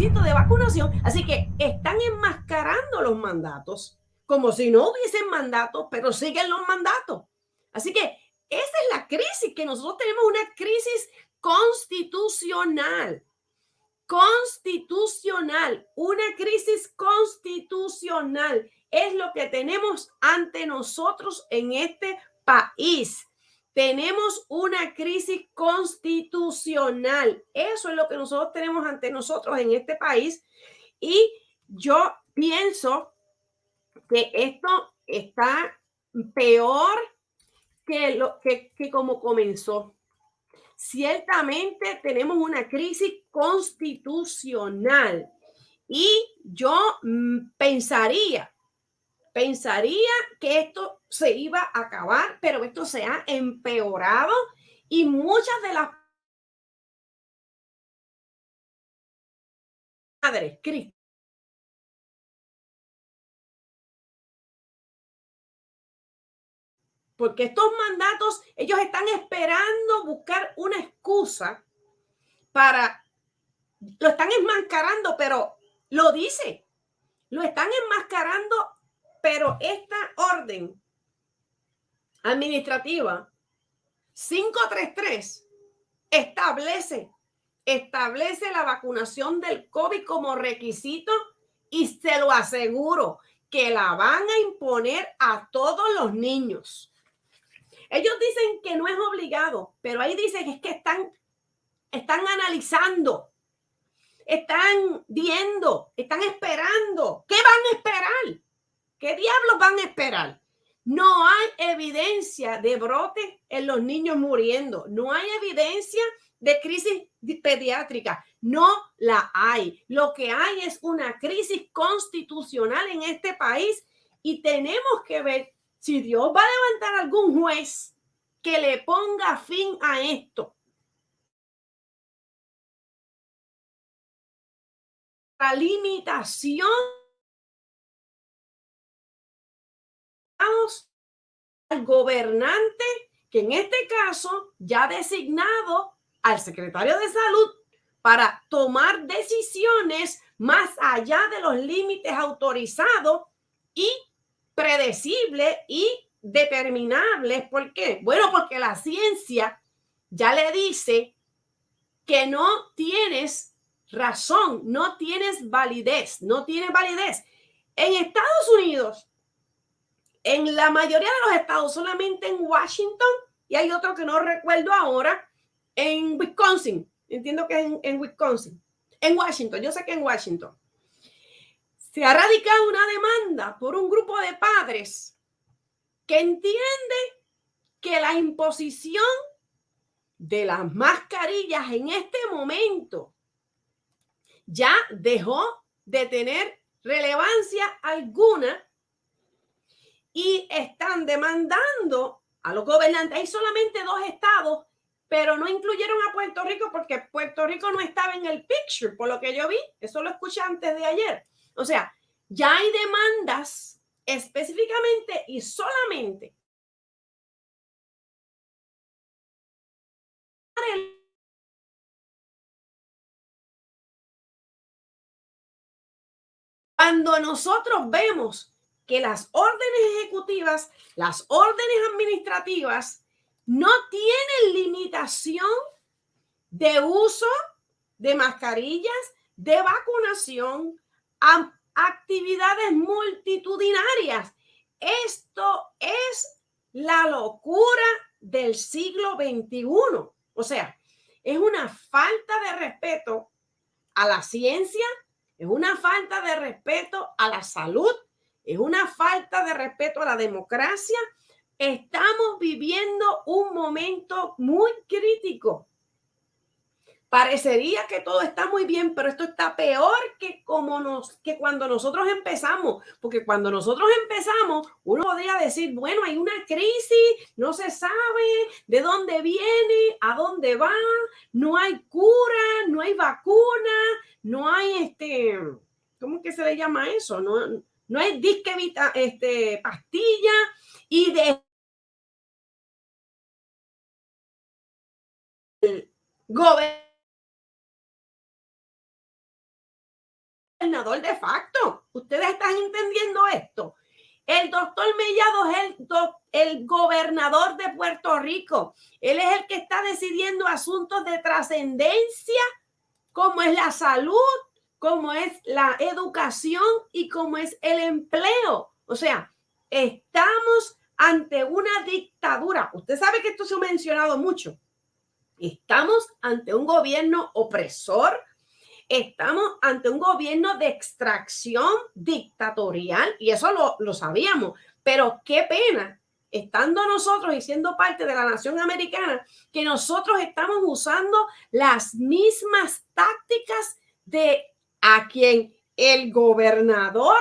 requisitos de vacunación. Así que están enmascarando los mandatos, como si no hubiesen mandatos, pero siguen los mandatos. Así que esa es la crisis que nosotros tenemos, una crisis constitucional. Constitucional, una crisis constitucional es lo que tenemos ante nosotros en este país. Tenemos una crisis constitucional. Eso es lo que nosotros tenemos ante nosotros en este país. Y yo pienso que esto está peor que como comenzó. Ciertamente tenemos una crisis constitucional y yo pensaría que esto se iba a acabar, pero esto se ha empeorado y muchas de las madres cristianas, porque estos mandatos, ellos están esperando buscar una excusa para, lo están enmascarando, pero lo dice, lo están enmascarando, pero esta orden administrativa 533 establece la vacunación del COVID como requisito y se lo aseguro que la van a imponer a todos los niños. Ellos dicen que no es obligado, pero ahí dicen es que están analizando, están viendo, están esperando. ¿Qué van a esperar? ¿Qué diablos van a esperar? No hay evidencia de brote en los niños muriendo. No hay evidencia de crisis pediátrica. No la hay. Lo que hay es una crisis constitucional en este país y tenemos que ver si Dios va a levantar algún juez que le ponga fin a esto. La limitación al gobernante, que en este caso ya ha designado al secretario de salud para tomar decisiones más allá de los límites autorizados y predecibles y determinables. ¿Por qué? Bueno, porque la ciencia ya le dice que no tienes razón, no tienes validez, no tiene validez. En Estados Unidos, en la mayoría de los estados, solamente en Washington, y hay otro que no recuerdo ahora, en Wisconsin, entiendo que es en Wisconsin, en Washington, yo sé que en Washington, se ha radicado una demanda por un grupo de padres que entiende que la imposición de las mascarillas en este momento ya dejó de tener relevancia alguna y están demandando a los gobernantes. Hay solamente 2 estados, pero no incluyeron a Puerto Rico porque Puerto Rico no estaba en el picture, por lo que yo vi. Eso lo escuché antes de ayer. O sea, ya hay demandas específicamente y solamente cuando nosotros vemos que las órdenes ejecutivas, las órdenes administrativas no tienen limitación de uso de mascarillas, de vacunación, a actividades multitudinarias. Esto es la locura del siglo XXI. O sea, es una falta de respeto a la ciencia, es una falta de respeto a la salud, es una falta de respeto a la democracia. Estamos viviendo un momento muy crítico. Parecería que todo está muy bien, pero esto está peor que cuando nosotros empezamos, porque cuando nosotros empezamos, uno podría decir, bueno, hay una crisis, no se sabe de dónde viene, a dónde va, no hay cura, no hay vacuna, no hay ¿cómo que se le llama eso? No hay disque pastilla y de gobierno gobernador de facto. ¿Ustedes están entendiendo esto? El doctor Mellado es el gobernador de Puerto Rico. Él es el que está decidiendo asuntos de trascendencia, como es la salud, como es la educación y como es el empleo. O sea, estamos ante una dictadura. Usted sabe que esto se ha mencionado mucho. Estamos ante un gobierno opresor. Estamos ante un gobierno de extracción dictatorial y eso lo sabíamos, pero qué pena, estando nosotros y siendo parte de la nación americana, que nosotros estamos usando las mismas tácticas de a quien el gobernador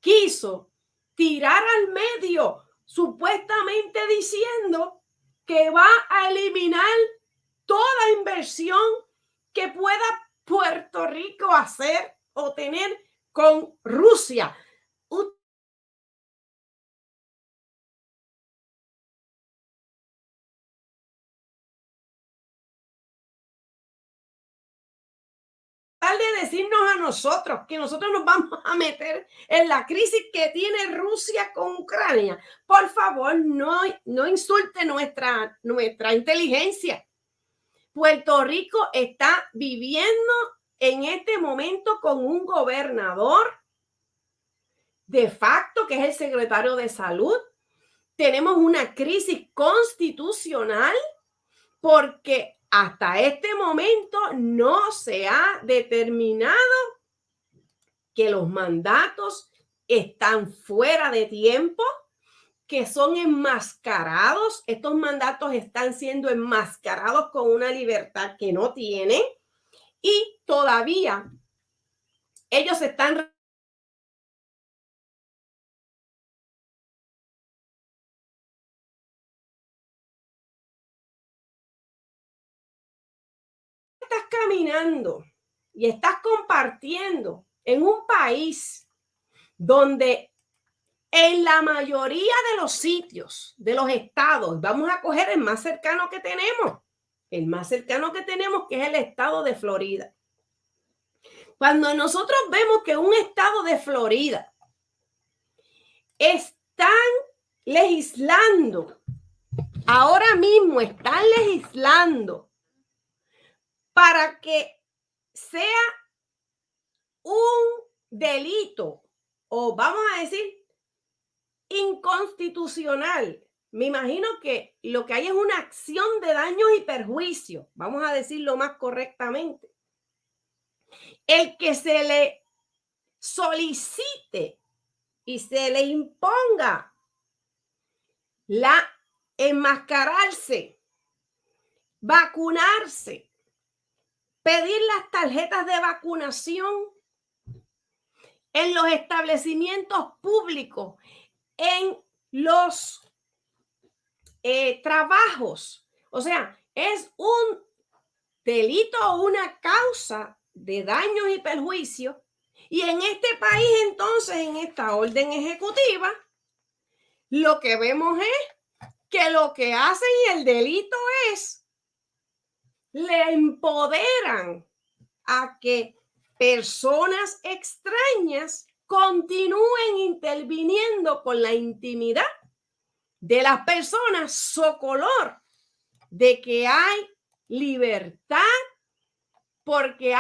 quiso tirar al medio, supuestamente diciendo que va a eliminar toda inversión que pueda Puerto Rico hacer o tener con Rusia. De decirnos a nosotros que nosotros nos vamos a meter en la crisis que tiene Rusia con Ucrania. Por favor, no insulte nuestra inteligencia. Puerto Rico está viviendo en este momento con un gobernador de facto, que es el secretario de Salud. Tenemos una crisis constitucional porque hasta este momento no se ha determinado que los mandatos están fuera de tiempo, que son enmascarados. Estos mandatos están siendo enmascarados con una libertad que no tienen y todavía ellos están caminando y estás compartiendo en un país donde en la mayoría de los sitios, de los estados, vamos a coger el más cercano que tenemos, que es el estado de Florida. Cuando nosotros vemos que un estado de Florida están legislando, ahora mismo están legislando para que sea un delito, o vamos a decir inconstitucional. Me imagino que lo que hay es una acción de daños y perjuicios, vamos a decirlo más correctamente. El que se le solicite y se le imponga la enmascararse, vacunarse, pedir las tarjetas de vacunación en los establecimientos públicos, en los trabajos. O sea, es un delito o una causa de daños y perjuicios. Y en este país, entonces, en esta orden ejecutiva, lo que vemos es que lo que hacen y el delito es le empoderan a que personas extrañas continúen interviniendo con la intimidad de las personas, socolor de que hay libertad, porque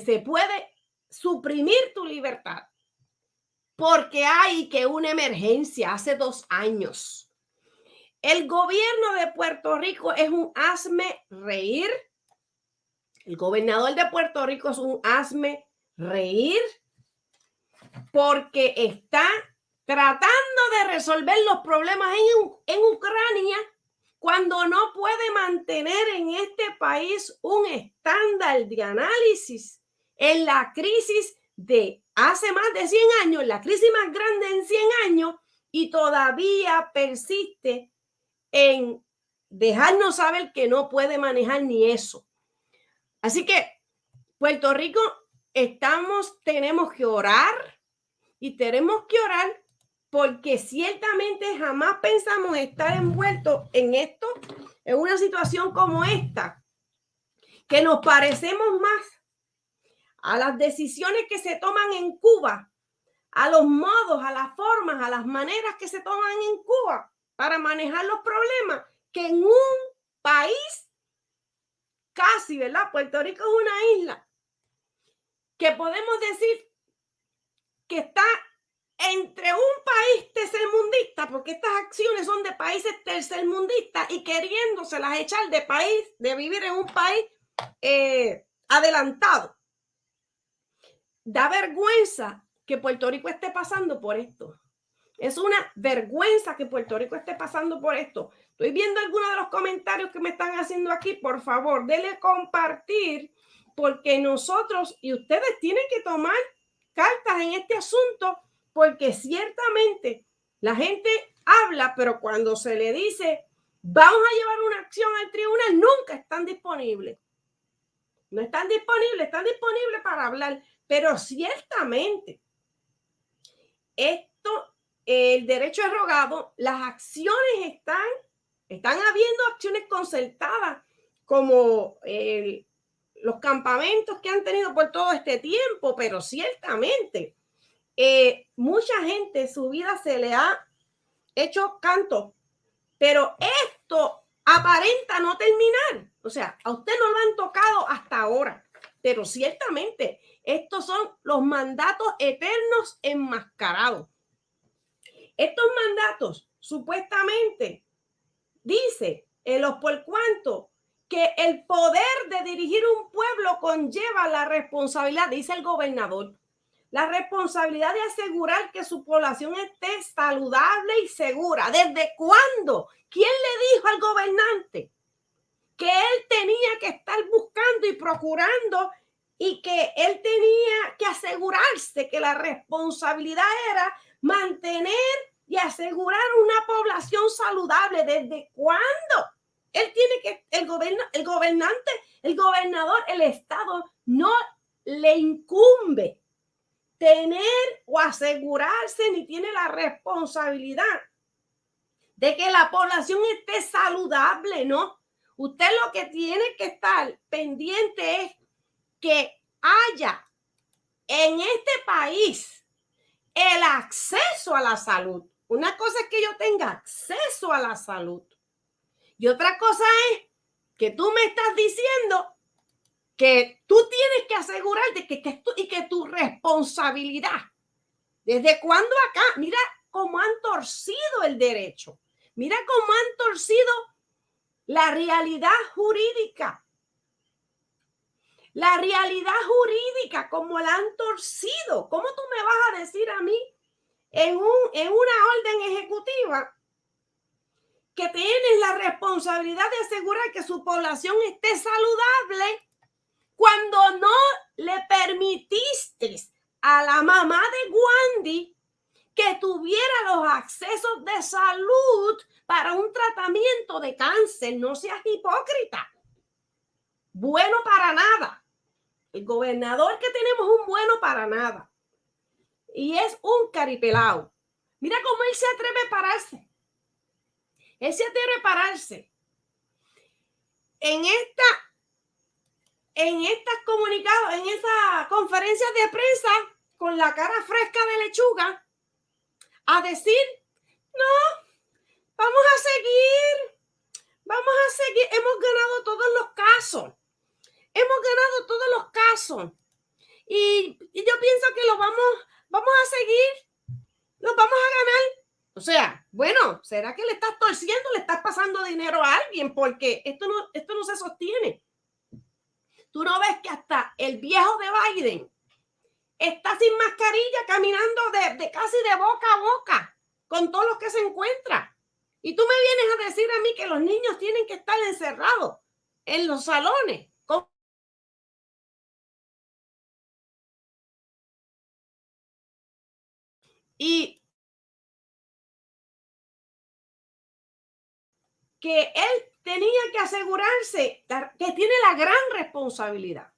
se puede suprimir tu libertad, porque hay que una emergencia hace 2 años. El gobierno de Puerto Rico es un hazme reír. El gobernador de Puerto Rico es un hazme reír porque está tratando de resolver los problemas en Ucrania cuando no puede mantener en este país un estándar de análisis en la crisis de hace más de 100 años, la crisis más grande en 100 años, y todavía persiste en dejarnos saber que no puede manejar ni eso. Así que Puerto Rico tenemos que orar y tenemos que orar porque ciertamente jamás pensamos estar envueltos en esto, en una situación como esta, que nos parecemos más a las decisiones que se toman en Cuba, a los modos, a las formas, a las maneras que se toman en Cuba para manejar los problemas, que en un país casi, ¿verdad? Puerto Rico es una isla que podemos decir que está entre un país tercermundista, porque estas acciones son de países tercermundistas y queriéndoselas echar de país, de vivir en un país adelantado. Da vergüenza que Puerto Rico esté pasando por esto. Es una vergüenza que Puerto Rico esté pasando por esto. Estoy viendo algunos de los comentarios que me están haciendo aquí. Por favor, denle compartir, porque nosotros y ustedes tienen que tomar cartas en este asunto, porque ciertamente la gente habla, pero cuando se le dice vamos a llevar una acción al tribunal, nunca están disponibles. No están disponibles para hablar, pero ciertamente esto, el derecho es rogado, las acciones están habiendo acciones concertadas, como los campamentos que han tenido por todo este tiempo, pero ciertamente mucha gente su vida se le ha hecho canto, pero esto aparenta no terminar. O sea, a usted no lo han tocado hasta ahora, pero ciertamente estos son los mandatos eternos enmascarados. Estos mandatos supuestamente dice los por cuanto que el poder de dirigir un pueblo conlleva la responsabilidad, dice el gobernador, la responsabilidad de asegurar que su población esté saludable y segura. ¿Desde cuándo? ¿Quién le dijo al gobernante que él tenía que estar buscando y procurando y que él tenía que asegurarse que la responsabilidad era mantener y asegurar una población saludable? ¿Desde cuándo? Él tiene que, el gobernante, el gobernador, el Estado no le incumbe tener o asegurarse, ni tiene la responsabilidad de que la población esté saludable, ¿no? Usted lo que tiene que estar pendiente es que haya en este país el acceso a la salud. Una cosa es que yo tenga acceso a la salud y otra cosa es que tú me estás diciendo que tú tienes que asegurarte que tu responsabilidad. ¿Desde cuándo acá? Mira cómo han torcido el derecho. Mira cómo han torcido la realidad jurídica. La realidad jurídica, como la han torcido. ¿Cómo tú me vas a decir a mí en una orden ejecutiva que tienes la responsabilidad de asegurar que su población esté saludable cuando no le permitiste a la mamá de Wandy que tuviera los accesos de salud para un tratamiento de cáncer? No seas hipócrita. Bueno para nada. El gobernador que tenemos es un bueno para nada. Y es un caripelao. Mira cómo él se atreve a pararse. Él se atreve a pararse en estas comunicados, en esas conferencias de prensa con la cara fresca de lechuga a decir, no, vamos a seguir, hemos ganado todos los casos, y yo pienso que lo vamos a seguir, los vamos a ganar. O sea, bueno, ¿será que le estás torciendo, le estás pasando dinero a alguien? Porque esto no se sostiene. Tú no ves que hasta el viejo de Biden está sin mascarilla caminando de casi de boca a boca con todos los que se encuentra. Y tú me vienes a decir a mí que los niños tienen que estar encerrados en los salones. Y que él tenía que asegurarse, que tiene la gran responsabilidad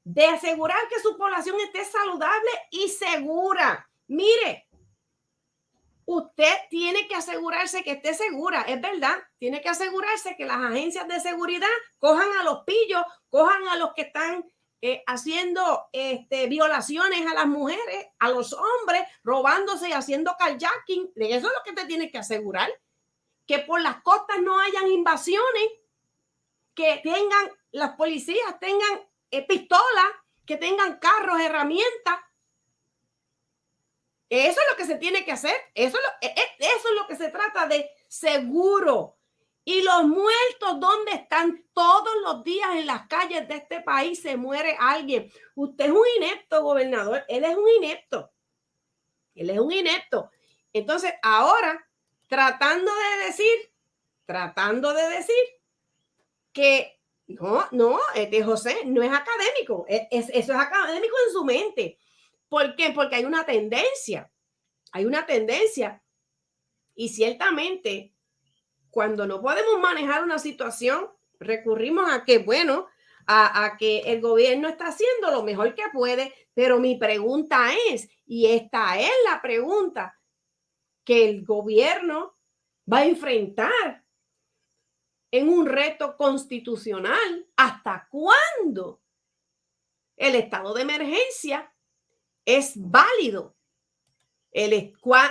de asegurar que su población esté saludable y segura. Mire, usted tiene que asegurarse que esté segura, es verdad. Tiene que asegurarse que las agencias de seguridad cojan a los pillos, cojan a los que están haciendo violaciones a las mujeres, a los hombres, robándose y haciendo carjacking. De eso es lo que te tienes que asegurar, que por las costas no hayan invasiones, que tengan las policías, tengan pistolas, que tengan carros, herramientas. Eso es lo que se tiene que hacer. Eso es lo que se trata de seguro. Y los muertos, ¿dónde están? Todos los días en las calles de este país se muere alguien. Usted es un inepto, gobernador. Él es un inepto. Él es un inepto. Entonces, ahora, tratando de decir que no, José no es académico. Eso es académico en su mente. ¿Por qué? Porque hay una tendencia. Hay una tendencia. Y ciertamente, cuando no podemos manejar una situación, recurrimos a que, bueno, a que el gobierno está haciendo lo mejor que puede. Pero mi pregunta es, y esta es la pregunta que el gobierno va a enfrentar en un reto constitucional: ¿hasta cuándo el estado de emergencia es válido?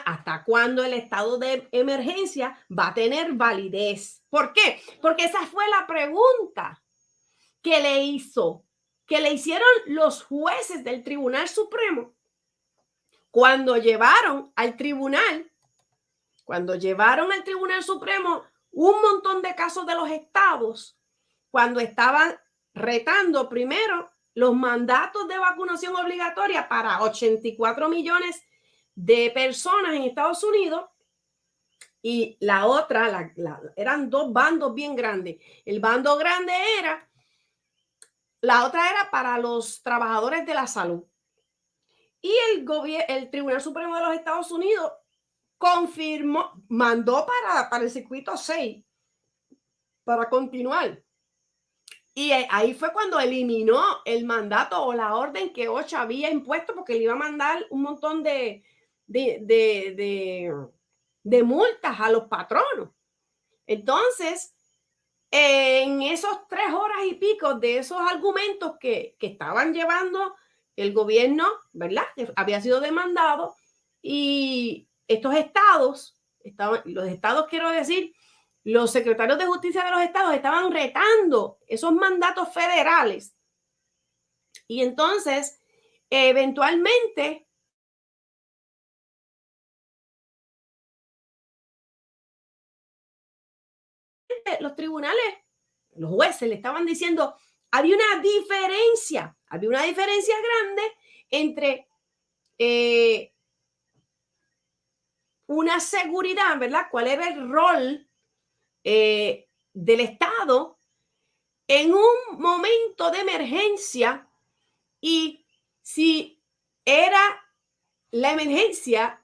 ¿Hasta cuándo el estado de emergencia va a tener validez? ¿Por qué? Porque esa fue la pregunta que le hicieron los jueces del Tribunal Supremo cuando llevaron al Tribunal Supremo un montón de casos de los estados, cuando estaban retando primero los mandatos de vacunación obligatoria para 84 millones de personas en Estados Unidos, y la otra, eran dos bandos bien grandes. El bando grande la otra era para los trabajadores de la salud. Y el Tribunal Supremo de los Estados Unidos mandó para el circuito 6 para continuar. Y ahí fue cuando eliminó el mandato o la orden que OSHA había impuesto, porque le iba a mandar un montón de multas a los patronos. Entonces, en esos 3 horas y pico de esos argumentos que estaban llevando el gobierno, ¿verdad?, que había sido demandado, y estos los estados, quiero decir, los secretarios de justicia de los estados estaban retando esos mandatos federales. Y entonces, eventualmente, los tribunales, los jueces le estaban diciendo, había una diferencia grande entre una seguridad, ¿verdad? ¿Cuál era el rol del Estado en un momento de emergencia? Y si era la emergencia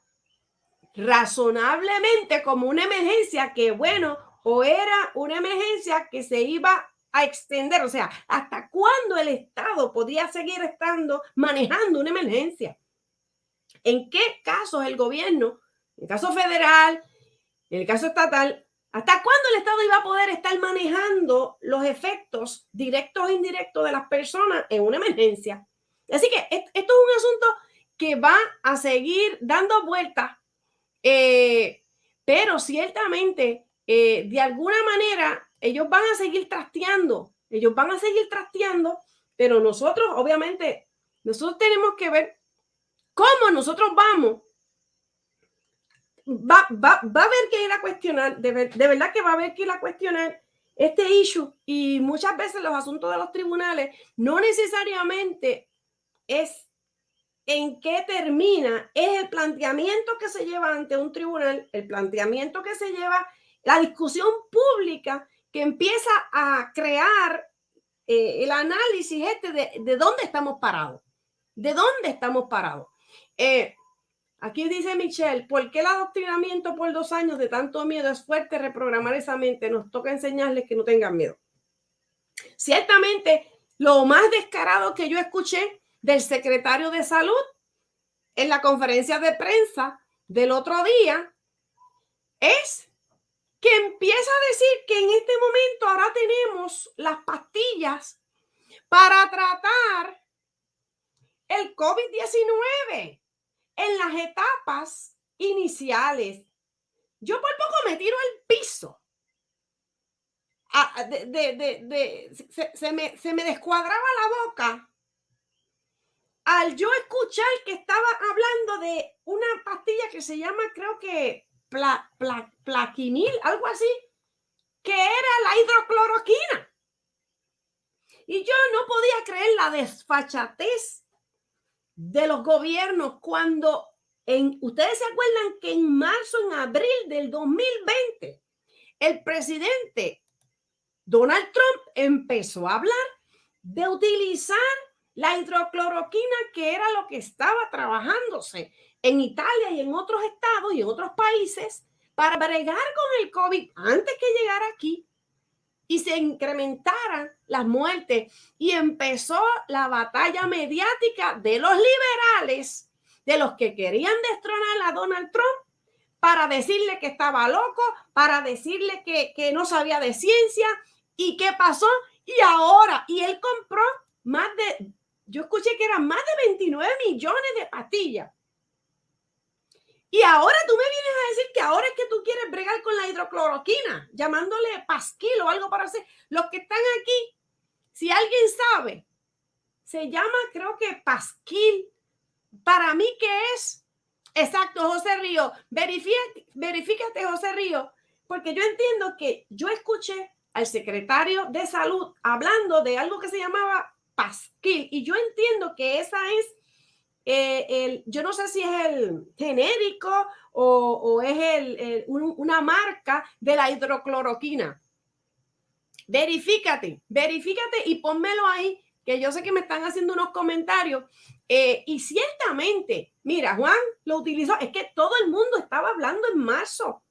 razonablemente como una emergencia que, bueno, o era una emergencia que se iba a extender, o sea, ¿hasta cuándo el Estado podía seguir manejando una emergencia? ¿En qué casos el gobierno, en el caso federal, en el caso estatal, hasta cuándo el Estado iba a poder estar manejando los efectos directos e indirectos de las personas en una emergencia? Así que esto es un asunto que va a seguir dando vueltas, pero ciertamente, de alguna manera, ellos van a seguir trasteando, pero nosotros, obviamente, tenemos que ver cómo nosotros vamos. Va a haber que ir a cuestionar, de verdad que va a haber que ir a cuestionar este issue, y muchas veces los asuntos de los tribunales no necesariamente es en qué termina, es el planteamiento que se lleva ante un tribunal, el planteamiento que se lleva, la discusión pública que empieza a crear el análisis de dónde estamos parados, Aquí dice Michelle, ¿por qué el adoctrinamiento por 2 años de tanto miedo es fuerte? Reprogramar esa mente, nos toca enseñarles que no tengan miedo. Ciertamente, lo más descarado que yo escuché del secretario de Salud en la conferencia de prensa del otro día es que empieza a decir que en este momento ahora tenemos las pastillas para tratar el COVID-19 en las etapas iniciales. Yo por poco me tiro al piso. Se me descuadraba la boca al yo escuchar que estaba hablando de una pastilla que se llama, creo que plaquenil, algo así, que era la hidrocloroquina. Y yo no podía creer la desfachatez de los gobiernos cuando ustedes se acuerdan que en marzo, en abril del 2020, el presidente Donald Trump empezó a hablar de utilizar la hidrocloroquina, que era lo que estaba trabajándose en Italia y en otros estados y en otros países para bregar con el COVID antes que llegara aquí y se incrementaran las muertes. Y empezó la batalla mediática de los liberales, de los que querían destronar a Donald Trump, para decirle que estaba loco, para decirle que no sabía de ciencia. ¿Y qué pasó? Y ahora, y él compró yo escuché que eran más de 29 millones de pastillas. Y ahora tú me vienes a decir que ahora es que tú quieres bregar con la hidrocloroquina, llamándole pasquil o algo para hacer. Los que están aquí, si alguien sabe, se llama, creo que pasquil. Para mí, ¿qué es? Exacto, José Río. Verifícate, José Río, porque yo entiendo que yo escuché al secretario de Salud hablando de algo que se llamaba pasquil, y yo entiendo que esa es yo no sé si es el genérico o es una marca de la hidrocloroquina. Verifícate y pónmelo ahí, que yo sé que me están haciendo unos comentarios. Y ciertamente, mira, Juan lo utilizó, es que todo el mundo estaba hablando en marzo,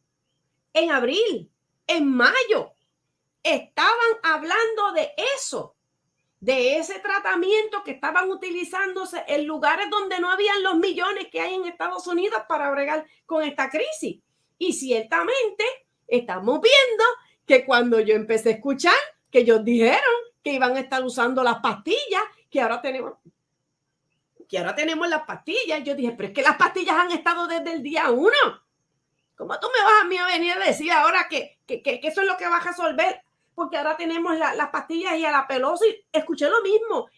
en abril, en mayo. Estaban hablando de eso, de ese tratamiento que estaban utilizándose en lugares donde no habían los millones que hay en Estados Unidos para bregar con esta crisis. Y ciertamente estamos viendo que cuando yo empecé a escuchar que ellos dijeron que iban a estar usando las pastillas, que ahora tenemos las pastillas, yo dije, pero es que las pastillas han estado desde el día 1. ¿Cómo tú me vas a mí a venir a decir ahora que eso es lo que vas a resolver? Porque ahora tenemos las pastillas y a la Pelosi escuché lo mismo.